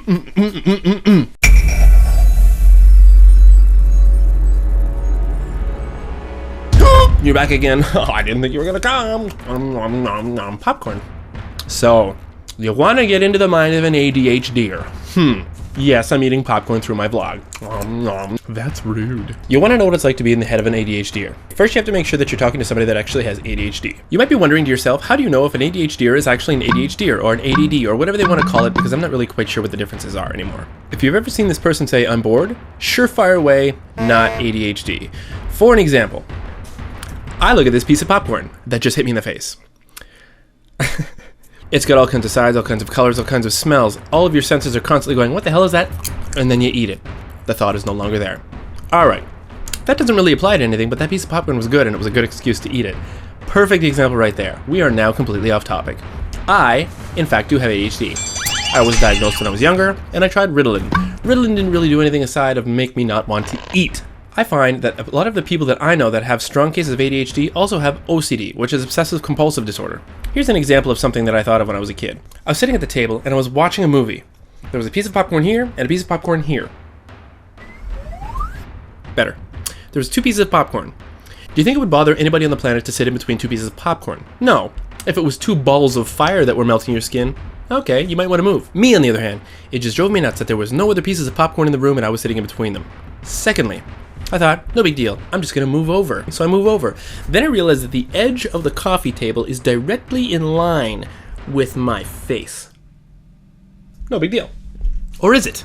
You're back again. Oh, I didn't think you were gonna come. Popcorn. So, you want to get into the mind of an ADHDer. Yes, I'm eating popcorn through my vlog. That's rude. You want to know what it's like to be in the head of an ADHDer. First, you have to make sure that you're talking to somebody that actually has ADHD. You might be wondering to yourself, how do you know if an ADHDer is actually an ADHDer or an ADD or whatever they want to call it, because I'm not really quite sure what the differences are anymore. If you've ever seen this person say, I'm bored, surefire way, not ADHD. For an example, I look at this piece of popcorn that just hit me in the face. It's got all kinds of size, all kinds of colors, all kinds of smells. All of your senses are constantly going, what the hell is that? And then you eat it. The thought is no longer there. All right. That doesn't really apply to anything, but that piece of popcorn was good and it was a good excuse to eat it. Perfect example right there. We are now completely off topic. I, in fact, do have ADHD. I was diagnosed when I was younger, and I tried Ritalin. Ritalin didn't really do anything aside of make me not want to eat. I find that a lot of the people that I know that have strong cases of ADHD also have OCD, which is obsessive compulsive disorder. Here's an example of something that I thought of when I was a kid. I was sitting at the table and I was watching a movie. There was a piece of popcorn here and a piece of popcorn here. Better. There was two pieces of popcorn. Do you think it would bother anybody on the planet to sit in between two pieces of popcorn? No. If it was two balls of fire that were melting your skin, okay, you might want to move. Me, on the other hand, it just drove me nuts that there was no other pieces of popcorn in the room and I was sitting in between them. Secondly, I thought, no big deal, I'm just gonna move over. So I move over. Then I realized that the edge of the coffee table is directly in line with my face. No big deal. Or is it?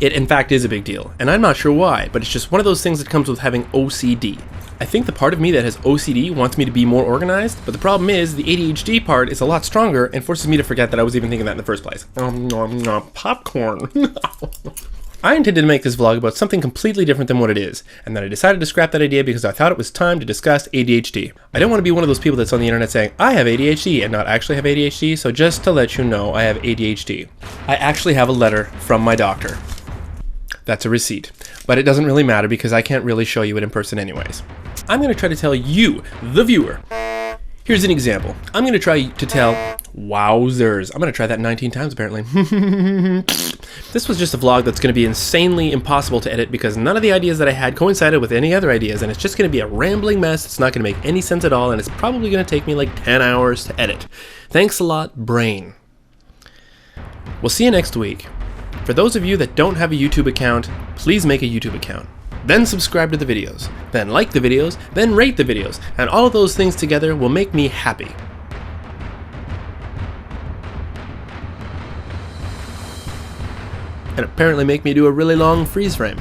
It in fact is a big deal, and I'm not sure why, but it's just one of those things that comes with having OCD. I think the part of me that has OCD wants me to be more organized, but the problem is the ADHD part is a lot stronger and forces me to forget that I was even thinking that in the first place. Popcorn. I intended to make this vlog about something completely different than what it is, and then I decided to scrap that idea because I thought it was time to discuss ADHD. I don't want to be one of those people that's on the internet saying, I have ADHD, and not actually have ADHD, so just to let you know, I have ADHD. I actually have a letter from my doctor. That's a receipt, but it doesn't really matter because I can't really show you it in person anyways. I'm going to try to tell you, the viewer. Here's an example. I'm going to try to tell, wowzers. I'm going to try that 19 times apparently. This was just a vlog that's going to be insanely impossible to edit because none of the ideas that I had coincided with any other ideas, and it's just going to be a rambling mess. It's not going to make any sense at all, and it's probably going to take me like 10 hours to edit. Thanks a lot, brain. We'll see you next week. For those of you that don't have a YouTube account, please make a YouTube account. Then subscribe to the videos, then like the videos, then rate the videos, and all of those things together will make me happy. And apparently make me do a really long freeze frame.